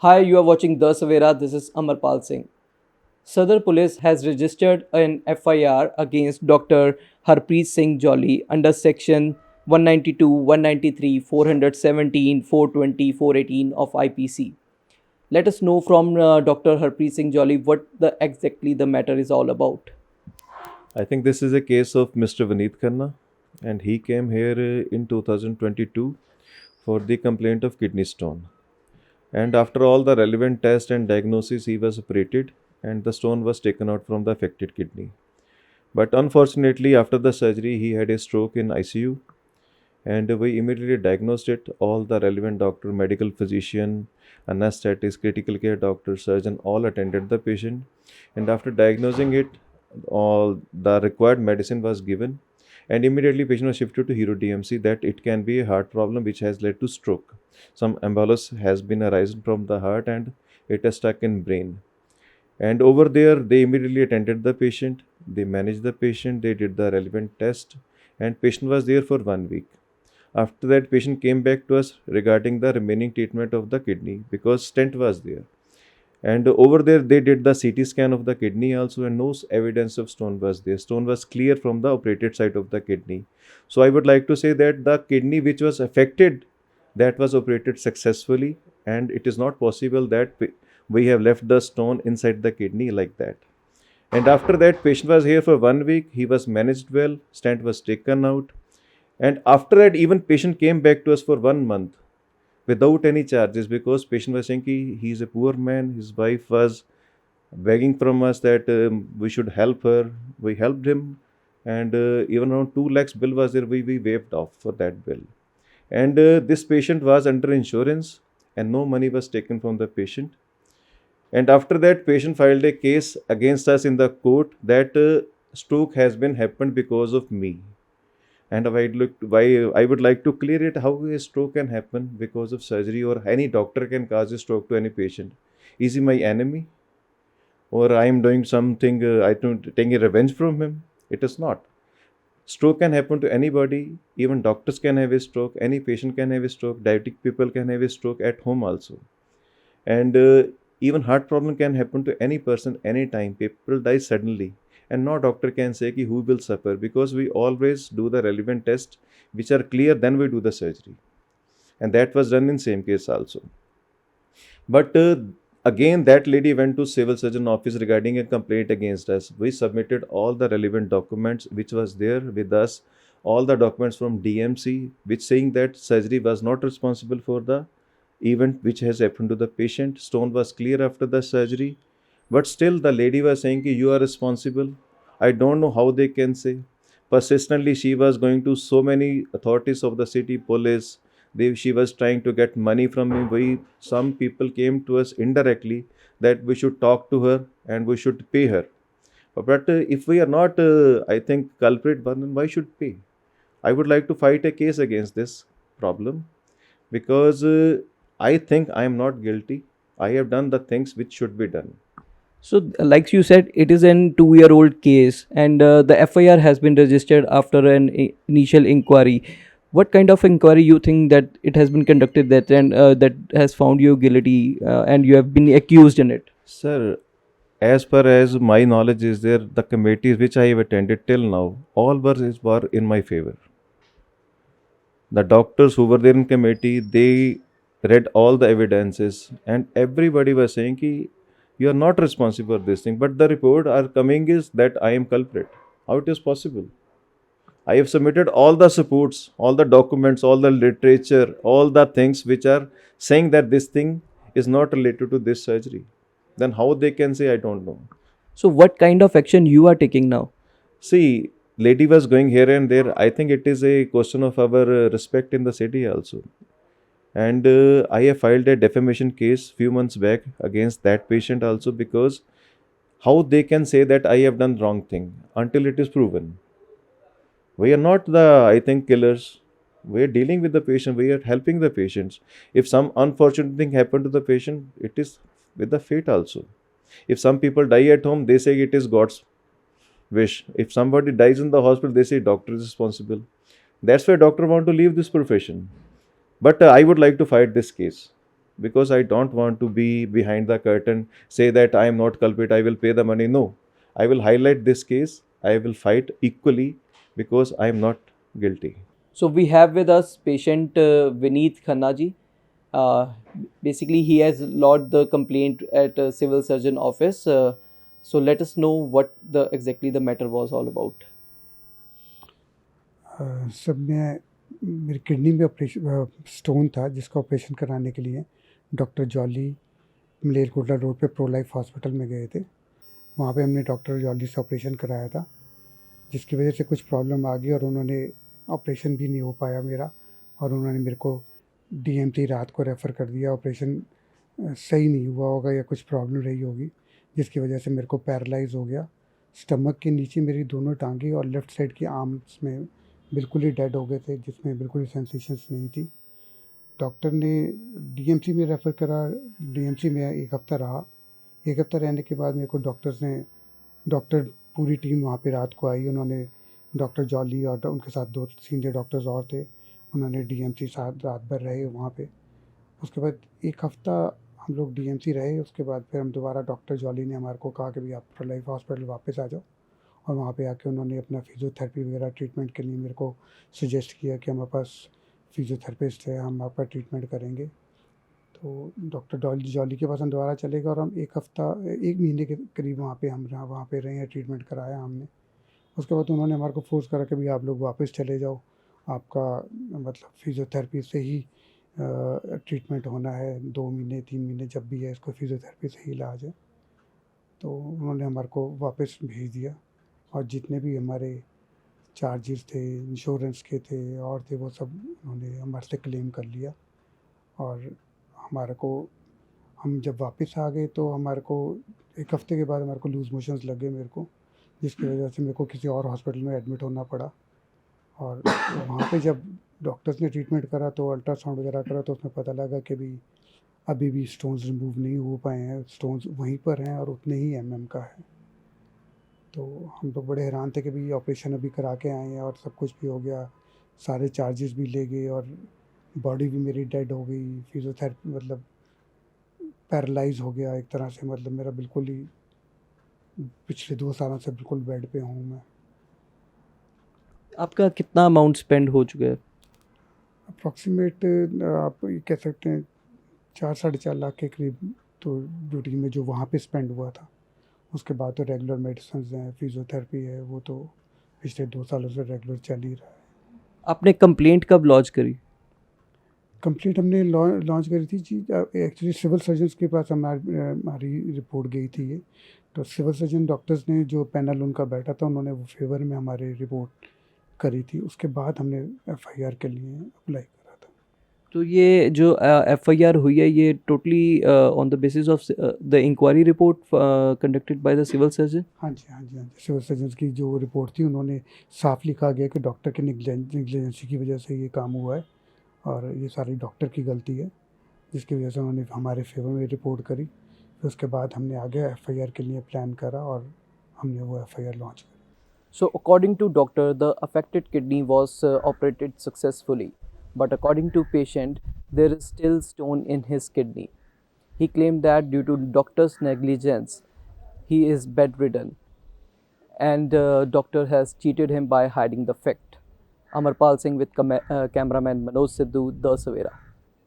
Hi, you are watching The Savera. This is Amarpal Singh. Southern Police has registered an FIR against Dr. Harpreet Singh Jolly under Section 192, 193, 417, 420, 418 of IPC. Let us know from Dr. Harpreet Singh Jolly what exactly the matter is all about. I think this is a case of Mr. Vineet Khanna, and he came here in 2022 for the complaint of kidney stone. And after all the relevant tests and diagnosis, he was operated, and the stone was taken out from the affected kidney. But unfortunately, after the surgery, he had a stroke in ICU, and we immediately diagnosed it. All the relevant doctor, medical physician, anesthetist, critical care doctor, surgeon all attended the patient, and after diagnosing it, all the required medicine was given, and immediately patient was shifted to Hero DMC that it can be a heart problem which has led to stroke. Some embolus has been arisen from the heart and it is stuck in brain. And over there, they immediately attended the patient. They managed the patient. They did the relevant test, and patient was there for 1 week. After that, patient came back to us regarding the remaining treatment of the kidney because stent was there. And over there, they did the CT scan of the kidney also, and no evidence of stone was there. Stone was clear from the operated site of the kidney. So I would like to say that the kidney which was affected, that was operated successfully, and it is not possible that we have left the stone inside the kidney like that. And after that, patient was here for 1 week. He was managed well. Stent was taken out, and after that, even patient came back to us for 1 month without any charges because patient was saying he is a poor man. His wife was begging from us that we should help her. We helped him, and even around 2 lakhs bill was there. We waived off for that bill. And this patient was under insurance, and no money was taken from the patient. And after that, patient filed a case against us in the court that stroke has been happened because of me. And I would like to clear it how a stroke can happen because of surgery, or any doctor can cause a stroke to any patient. Is he my enemy? Or I am doing something, I don't taking a revenge from him? It is not. Stroke can happen to anybody. Even doctors can have a stroke. Any patient can have a stroke. Diabetic people can have a stroke at home also. And even heart problem can happen to any person anytime. People die suddenly, and no doctor can say ki who will suffer, because we always do the relevant tests which are clear, then we do the surgery. And that was done in same case also. But again, that lady went to civil surgeon office regarding a complaint against us. We submitted all the relevant documents which was there with us, all the documents from DMC which saying that surgery was not responsible for the event which has happened to the patient. Stone was clear after the surgery, but still the lady was saying ki you are responsible. I don't know how they can say. Persistently, she was going to so many authorities of the city, police. She was trying to get money from me. Some people came to us indirectly that we should talk to her and we should pay her. But if we are not, I think, culprit, then why should pay? I would like to fight a case against this problem because I think I am not guilty. I have done the things which should be done. So, like you said, it is an 2-year-old case, and the FIR has been registered after an initial inquiry. What kind of inquiry you think that it has been conducted that has found you guilty and you have been accused in it? Sir, as far as my knowledge is there, the committees which I have attended till now, all were in my favor. The doctors who were there in committee, they read all the evidences, and everybody was saying ki you are not responsible for this thing. But the report are coming is that I am culprit. How it is possible? I have submitted all the supports, all the documents, all the literature, all the things which are saying that this thing is not related to this surgery. Then how they can say I don't know? So, what kind of action you are taking now? See, lady was going here and there. I think it is a question of our respect in the city also. And I have filed a defamation case few months back against that patient also, because how they can say that I have done wrong thing until it is proven. We are not the, I think, killers. We are dealing with the patient. We are helping the patients. If some unfortunate thing happened to the patient, it is with the fate also. If some people die at home, they say it is God's wish. If somebody dies in the hospital, they say doctor is responsible. That's why doctor want to leave this profession. But I would like to fight this case because I don't want to be behind the curtain, say that I am not culprit, I will pay the money. No, I will highlight this case. I will fight equally because I am not guilty. So we have with us patient Vineet Khanna ji. Uh, Basically, he has lodged the complaint at civil surgeon office. So let us know what exactly the matter was all about. सब मैं मेरी kidney में operation stone था, जिसका operation कराने के लिए doctor jolly Malerkotla road पे प्रो लाइफ हॉस्पिटल में गए थे। वहाँ पे हमने डॉक्टर जॉली से ऑपरेशन कराया था, जिसकी वजह से कुछ प्रॉब्लम आ गई और उन्होंने ऑपरेशन भी नहीं हो पाया मेरा, और उन्होंने मेरे को डीएमसी रात को रेफ़र कर दिया। ऑपरेशन सही नहीं हुआ होगा या कुछ प्रॉब्लम रही होगी, जिसकी वजह से मेरे को पैरालाइज हो गया। स्टमक के नीचे मेरी दोनों टांगें और लेफ़्ट साइड की आर्म्स में बिल्कुल ही डेड हो गए थे, जिसमें बिल्कुल ही सेंसेशंस नहीं थी। डॉक्टर ने डीएमसी में रेफ़र करा। डीएमसी में एक हफ़्ता रहा। एक हफ़्ता रहने के बाद मेरे को डॉक्टर पूरी टीम वहाँ पे रात को आई। उन्होंने डॉक्टर जॉली और उनके साथ 2 सीनियर डॉक्टर्स और थे, उन्होंने डीएमसी साथ रात भर रहे वहाँ पे। उसके बाद एक हफ़्ता हम लोग डीएमसी रहे। उसके बाद फिर हम दोबारा डॉक्टर जॉली ने हमारे को कहा कि भाई आप प्रो लाइफ हॉस्पिटल वापस आ जाओ, और वहाँ पे आके उन्होंने अपना फिज़ियोथेरेपी वगैरह ट्रीटमेंट के लिए मेरे को सजेस्ट किया कि हमारे पास फिज़ियोथेरेपिस्ट है, हम आपका ट्रीटमेंट करेंगे। तो डॉक्टर जॉली के पास हम दोबारा चले गए और हम एक महीने के करीब वहाँ पे रहे हैं, ट्रीटमेंट कराया हमने। उसके बाद उन्होंने हमारे को फोर्स करा कि भाई आप लोग वापस चले जाओ, आपका मतलब फिज़ियोथेरेपी से ही ट्रीटमेंट होना है, 2 महीने 3 महीने जब भी है, इसको फिज़ियोथेरेपी से ही इलाज है। तो उन्होंने हमारे को वापस भेज दिया, और जितने भी हमारे चार्जेस थे, इंश्योरेंस के थे और थे, वो सब उन्होंने हमारे से क्लेम कर लिया। और हम जब वापस आ गए तो हमारे को एक हफ़्ते के बाद हमारे को लूज़ मोशंस लगे मेरे को, जिसकी वजह से मेरे को किसी और हॉस्पिटल में एडमिट होना पड़ा। और वहाँ पे जब डॉक्टर्स ने ट्रीटमेंट करा तो अल्ट्रासाउंड वगैरह करा, तो उसमें पता लगा कि भी अभी भी स्टोन्स रिमूव नहीं हो पाए हैं, स्टोन्स वहीं पर हैं और उतने ही एमएम का है। तो हम लोग बड़े हैरान थे कि भाई ऑपरेशन अभी करा के आए हैं और सब कुछ भी हो गया, सारे चार्जेस भी ले गए और बॉडी भी मेरी डेड हो गई, फिज़ियोथेरेपी मतलब पैरालाइज हो गया एक तरह से। मतलब मेरा बिल्कुल ही पिछले 2 सालों से बिल्कुल बेड पे हूँ मैं। आपका कितना अमाउंट स्पेंड हो चुका है? अप्रॉक्सीमेट आप ये कह सकते हैं 4-4.5 लाख के करीब तो ड्यूटी में जो वहाँ पे स्पेंड हुआ था। उसके बाद तो रेगुलर मेडिसिन हैं, फिज़ियोथेरेपी है, वो तो पिछले 2 सालों से रेगुलर चल ही रहा है। आपने कंप्लेंट कब लॉन्च करी? कंप्लेंट हमने लॉन्च करी थी जी, एक्चुअली सिविल सर्जन्स के पास हमारी रिपोर्ट गई थी ये। तो सिविल सर्जन डॉक्टर्स ने जो पैनल उनका बैठा था, उन्होंने वो फेवर में हमारी रिपोर्ट करी थी। उसके बाद हमने एफआईआर के लिए अप्लाई करा था। तो ये जो एफआईआर हुई है, ये totally on the basis of the inquiry report conducted by the civil surgeon? हाँ जी। सिविल सर्जन्स की जो रिपोर्ट थी, उन्होंने साफ लिखा गया कि डॉक्टर के निग्लिजेंसी की वजह से ये काम हुआ है और ये सारी डॉक्टर की गलती है, जिसकी वजह से उन्होंने हमारे फेवर में रिपोर्ट करी। फिर उसके बाद हमने आगे एफआईआर के लिए प्लान करा और हमने वो एफआईआर लॉन्च करी। So, according to doctor, the affected kidney was operated successfully, but according to patient, there is still stone in his kidney. He claimed that due to doctor's negligence, he is bedridden, and doctor has cheated him by hiding the fact. Amarpal Singh with cameraman Manoj Sidhu, The Savera.